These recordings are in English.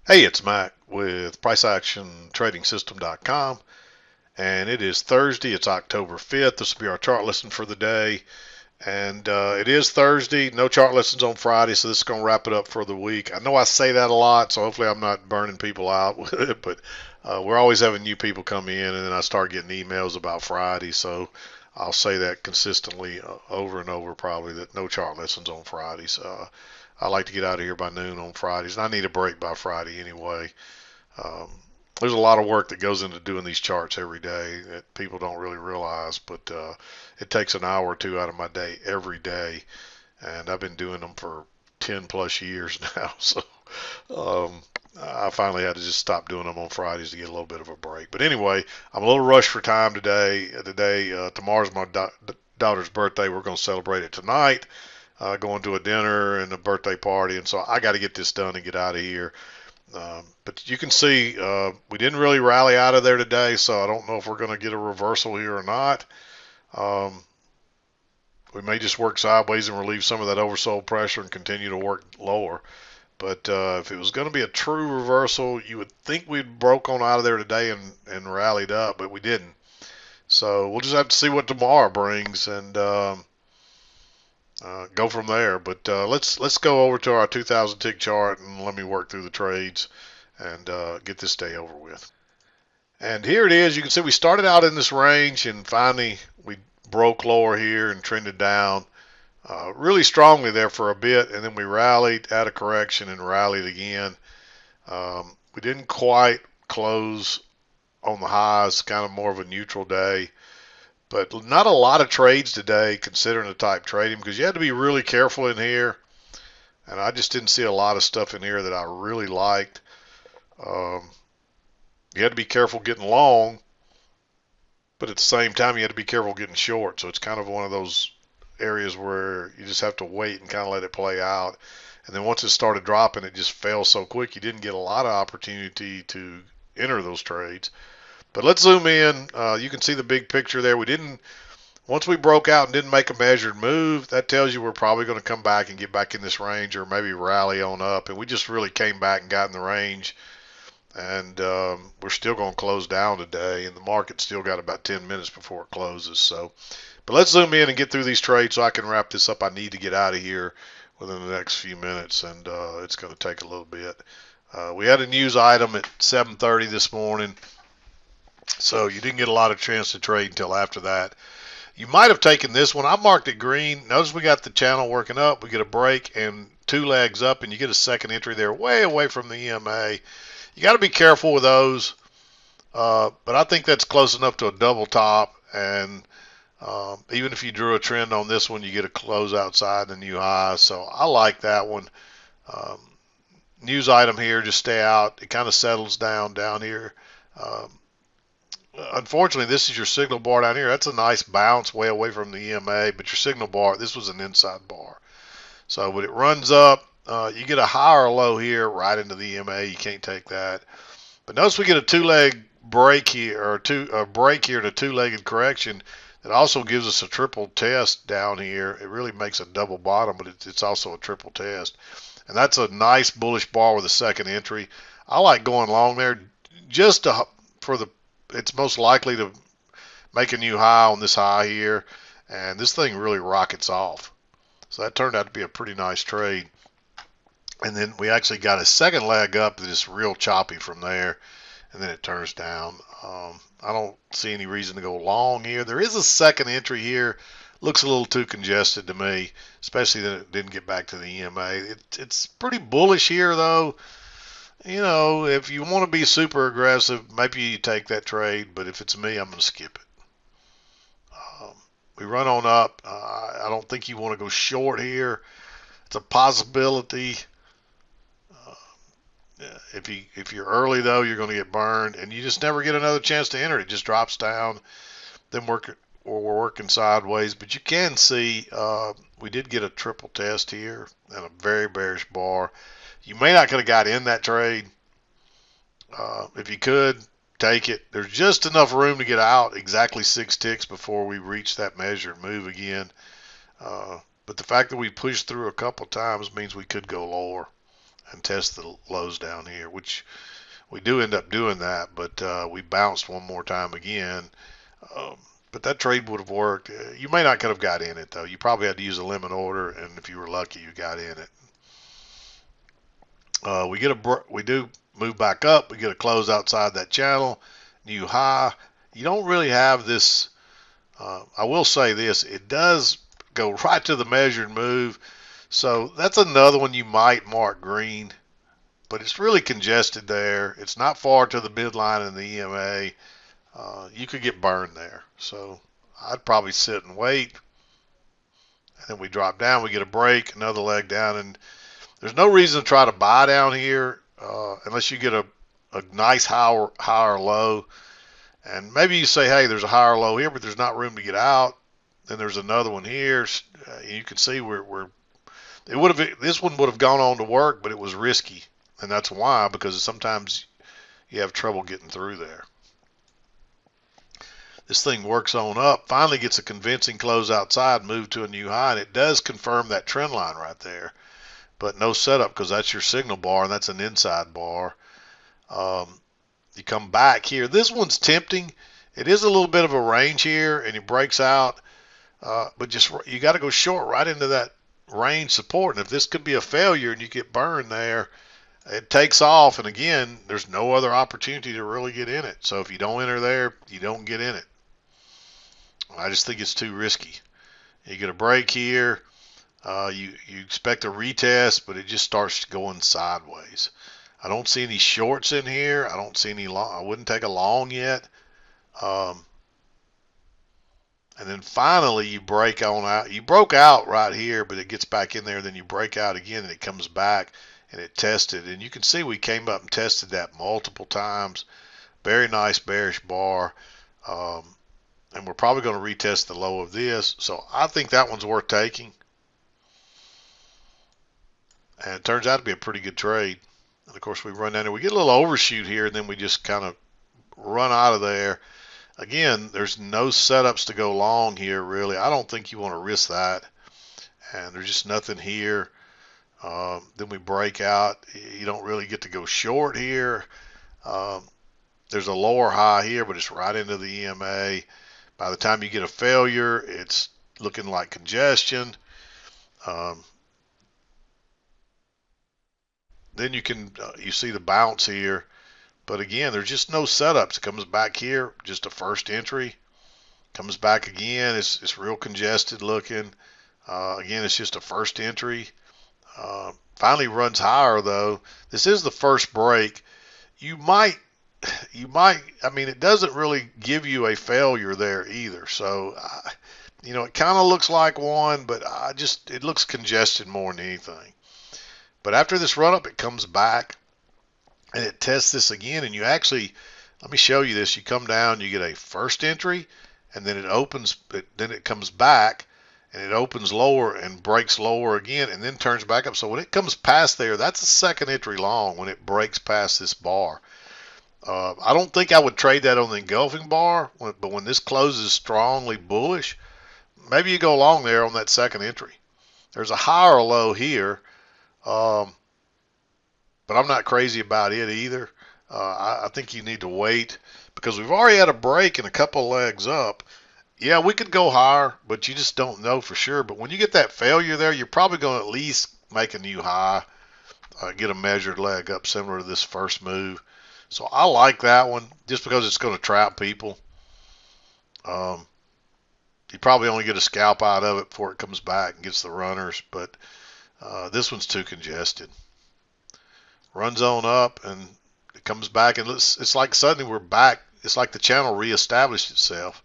Hey, it's Mac with PriceActionTradingSystem.com, and it is Thursday. It's October 5th. This will be our chart lesson for the day, and it is Thursday. No chart lessons on Friday, so this is going to wrap it up for the week. I know I say that a lot, so hopefully I'm not burning people out with it, but we're always having new people come in, and then I start getting emails about Friday, so I'll say that consistently over and over, probably, that no chart lessons on Fridays. I like to get out of here by noon on Fridays, and I need a break by Friday anyway. Um, there's a lot of work that goes into doing these charts every day that people don't really realize, but it takes an hour or two out of my day every day, and I've been doing them for 10 plus years now. So um, I finally had to just stop doing them on Fridays to get a little bit of a break. But anyway, I'm a little rushed for time today. Tomorrow's my daughter's birthday. We're going to celebrate it tonight. Going to a dinner and a birthday party, and so I got to get this done and get out of here. But you can see we didn't really rally out of there today, so I don't know if we're going to get a reversal here or not. Um, we may just work sideways and relieve some of that oversold pressure and continue to work lower. But if it was going to be a true reversal, you would think we'd broke on out of there today and rallied up, but we didn't. So we'll just have to see what tomorrow brings and go from there. But let's go over to our 2,000 tick chart and let me work through the trades and get this day over with. And here it is. You can see we started out in this range and finally we broke lower here and trended down really strongly there for a bit, and then we rallied out of correction and rallied again. We didn't quite close on the highs, kind of more of a neutral day, but not a lot of trades today considering the type trading because you had to be really careful in here, and I just didn't see a lot of stuff in here that I really liked. Um, you had to be careful getting long, but at the same time you had to be careful getting short. So it's kind of one of those areas where you just have to wait and kind of let it play out. And then once it started dropping, it just fell so quick you didn't get a lot of opportunity to enter those trades. But let's zoom in. You can see the big picture there. We didn't Once we broke out and didn't make a measured move, that tells you we're probably going to come back and get back in this range or maybe rally on up. And we just really came back and got in the range. And we're still going to close down today. And the market still got about 10 minutes before it closes. So, but let's zoom in and get through these trades so I can wrap this up. I need to get out of here within the next few minutes, and it's going to take a little bit. We had a news item at 7:30 this morning, so you didn't get a lot of chance to trade until after that. You might have taken this one. I marked it green. Notice we got the channel working up. We get a break and two legs up, and you get a second entry there way away from the EMA. You got to be careful with those, but I think that's close enough to a double top, and even if you drew a trend on this one, you get a close outside the new high. So I like that one. Um, News item here, just stay out. It kind of settles down here. Um, Unfortunately, this is your signal bar down here. That's a nice bounce way away from the EMA, but your signal bar, this was an inside bar. So when it runs up, you get a high or low here right into the EMA. You can't take that. But notice we get a two-leg break here, or a break here to two-legged correction. It also gives us a triple test down here. It really makes a double bottom, but it's also a triple test. And that's a nice bullish bar with a second entry. I like going long there just for the, it's most likely to make a new high on this high here. And this thing really rockets off. So that turned out to be a pretty nice trade. And then we actually got a second leg up that is real choppy from there. And then it turns down. I don't see any reason to go long here. There is a second entry here. Looks a little too congested to me, especially that it didn't get back to the EMA. It's pretty bullish here, though. You know, if you want to be super aggressive, maybe you take that trade. But if it's me, I'm going to skip it. We run on up. I don't think you want to go short here. It's a possibility. If you're early though, you're going to get burned, and you just never get another chance to enter. It just drops down. Then we're working sideways, but you can see we did get a triple test here and a very bearish bar. You may not could have got in that trade. If you could, take it. There's just enough room to get out exactly 6 ticks before we reach that measure and move again. But the fact that we pushed through a couple times means we could go lower. and test the lows down here, which we do end up doing that, but we bounced one more time again. Um, but that trade would have worked. You may not could have got in it though. You probably had to use a limit order, and if you were lucky, you got in it. We do move back up. We get a close outside that channel, new high. You don't really have this. I will say this: it does go right to the measured move, so that's another one you might mark green. But it's really congested there. It's not far to the midline in the EMA. You could get burned there. So I'd probably sit and wait. And then we drop down. We get a break, another leg down. And there's no reason to try to buy down here unless you get a nice higher low. And maybe you say, hey, there's a higher low here, but there's not room to get out. Then there's another one here. You can see this one would have gone on to work, but it was risky. And that's why, because sometimes you have trouble getting through there. This thing works on up, finally gets a convincing close outside, move to a new high, and it does confirm that trend line right there. But no setup because that's your signal bar, and that's an inside bar. You come back here. This one's tempting. It is a little bit of a range here, and it breaks out. But just you got to go short right into that range support. And if this could be a failure and you get burned there, it takes off. And again, there's no other opportunity to really get in it. So if you don't enter there, you don't get in it. I just think it's too risky. You get a break here. You expect a retest, but it just starts going sideways. I don't see any shorts in here. I don't see any long. I wouldn't take a long yet. And then finally you break on out. You broke out right here, but it gets back in there. Then you break out again, and it comes back, and it tested. And you can see we came up and tested that multiple times. Very nice bearish bar. And we're probably going to retest the low of this. So I think that one's worth taking. And it turns out to be a pretty good trade. And of course, we run down there. We get a little overshoot here, and then we just kind of run out of there. Again, there's no setups to go long here, really. I don't think you want to risk that. And there's just nothing here. Then we break out. You don't really get to go short here. There's a lower high here, but it's right into the EMA. By the time you get a failure, it's looking like congestion. Then you see the bounce here. But again, there's just no setups. It comes back here, just a first entry. Comes back again. It's real congested looking. Again, it's just a first entry. Finally runs higher though. This is the first break. You might, I mean, it doesn't really give you a failure there either. So, it kind of looks like one, but it looks congested more than anything. But after this run up, it comes back and it tests this again. And you actually, let me show you this. You come down, you get a first entry, and then it opens, then it comes back and it opens lower and breaks lower again and then turns back up. So when it comes past there, that's a second entry long when it breaks past this bar. I don't think I would trade that on the engulfing bar, but when this closes strongly bullish, maybe you go long there on that second entry. There's a higher low here, but I'm not crazy about it either. I think you need to wait because we've already had a break and a couple legs up. Yeah, we could go higher, but you just don't know for sure. But when you get that failure there, you're probably going to at least make a new high, get a measured leg up similar to this first move. So I like that one just because it's going to trap people. You probably only get a scalp out of it before it comes back and gets the runners, but this one's too congested. Runs on up and it comes back, and it's like suddenly we're back. It's like the channel reestablished itself,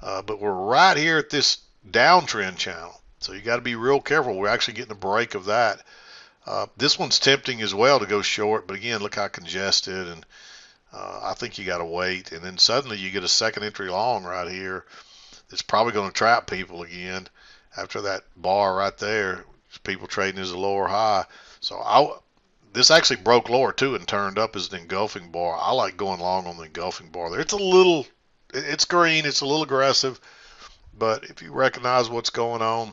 but we're right here at this downtrend channel. So you got to be real careful. We're actually getting a break of that. This one's tempting as well to go short, but again, look how congested, and I think you got to wait. And then suddenly you get a second entry long right here. It's probably going to trap people again after that bar right there. People trading as a lower high. So this actually broke lower too and turned up as an engulfing bar. I like going long on the engulfing bar there. It's green. It's a little aggressive, but if you recognize what's going on,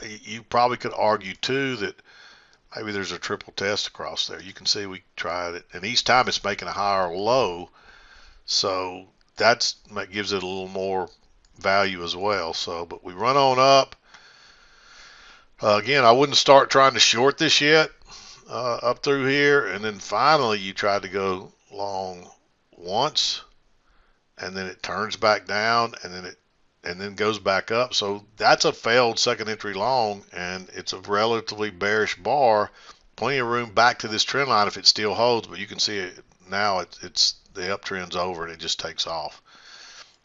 you probably could argue too that Maybe there's a triple test across there. You can see we tried it, and each time it's making a higher low, so that gives it a little more value as well. So, but we run on up. Again, I wouldn't start trying to short this yet up through here, and then finally you try to go long once, and then it turns back down, and then goes back up. So that's a failed second entry long, and it's a relatively bearish bar. Plenty of room back to this trend line if it still holds, but you can see it now. It's the uptrend's over and it just takes off.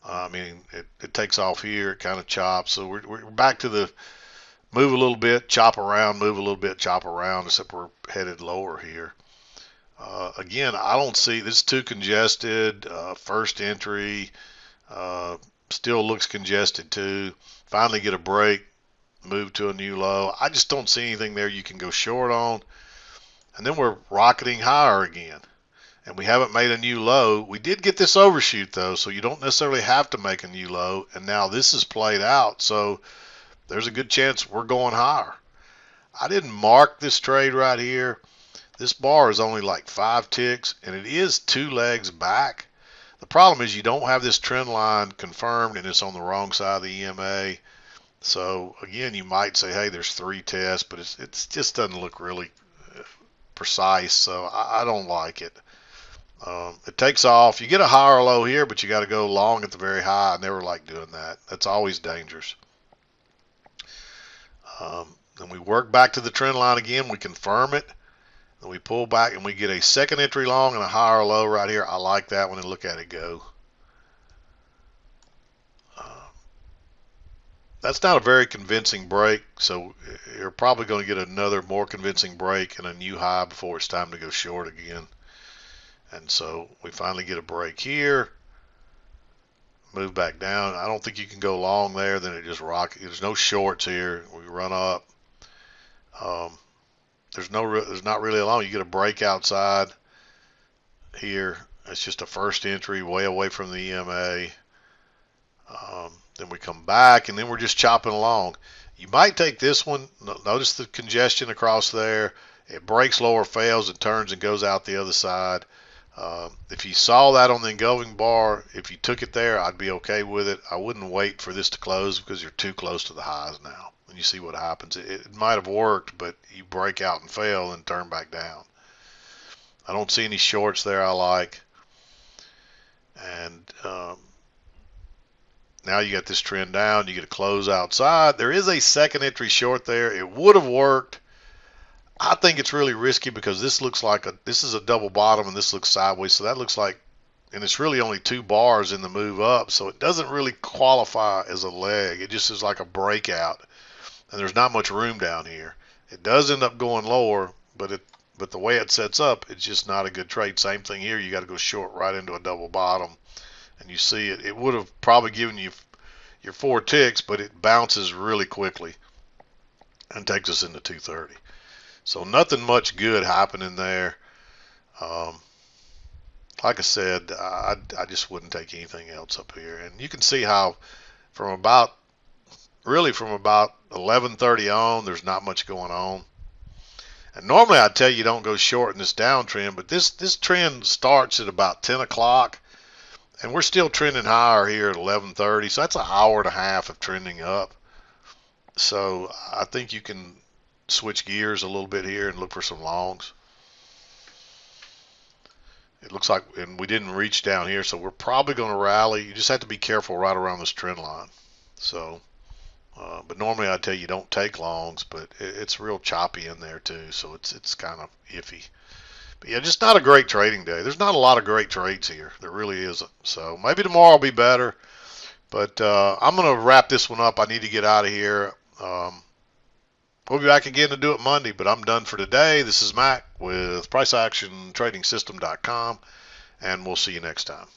I mean, it takes off here, it kind of chops. So we're back to the move a little bit, chop around, move a little bit, chop around, except we're headed lower here. Again, I don't see this too congested. First entry still looks congested too. Finally get a break, move to a new low. I just don't see anything there you can go short on. And then we're rocketing higher again. And we haven't made a new low. We did get this overshoot though, so you don't necessarily have to make a new low. And now this is played out, so there's a good chance we're going higher. I didn't mark this trade right here. This bar is only like 5 ticks, and it is 2 legs back. The problem is you don't have this trend line confirmed, and it's on the wrong side of the EMA. So again, you might say, hey, there's 3 tests, but it just doesn't look really precise, so I don't like it. It takes off. You get a higher low here, but you got to go long at the very high. I never like doing that. That's always dangerous. Then we work back to the trend line again. We confirm it. Then we pull back and we get a second entry long and a higher low right here. I like that one, and look at it go. That's not a very convincing break, so you're probably going to get another more convincing break and a new high before it's time to go short again. And so we finally get a break here, move back down. I don't think you can go long there. Then it just rock. There's no shorts here. We run up. There's not really a long. You get a break outside here. It's just a first entry way away from the EMA. Then we come back, and then we're just chopping along. You might take this one. Notice the congestion across there. It breaks lower, fails, and turns and goes out the other side. If you saw that on the engulfing bar, if you took it there, I'd be okay with it. I wouldn't wait for this to close because you're too close to the highs now. And you see what happens. It might have worked, but you break out and fail and turn back down. I don't see any shorts there I like. And now you got this trend down. You get a close outside. There is a second entry short there. It would have worked. I think it's really risky because this looks like this is a double bottom and this looks sideways. So that looks like, and it's really only 2 bars in the move up. So it doesn't really qualify as a leg. It just is like a breakout, and there's not much room down here. It does end up going lower, but the way it sets up, it's just not a good trade. Same thing here. You got to go short right into a double bottom, and you see it. It would have probably given you your 4 ticks, but it bounces really quickly and takes us into 230. So nothing much good happening there. Like I said, I just wouldn't take anything else up here. And you can see how from about 11:30 on, there's not much going on. And normally I'd tell you don't go short in this downtrend, but this trend starts at about 10 o'clock, and we're still trending higher here at 11:30. So that's an hour and a half of trending up. So I think you can switch gears a little bit here and look for some longs. It looks like, and we didn't reach down here, so we're probably going to rally. You just have to be careful right around this trend line. So, but normally I tell you don't take longs, but it's real choppy in there too, so it's kind of iffy. But yeah, just not a great trading day. There's not a lot of great trades here. There really isn't. So maybe tomorrow will be better. But I'm going to wrap this one up. I need to get out of here. We'll be back again to do it Monday, but I'm done for today. This is Mac with PriceActionTradingSystem.com, and we'll see you next time.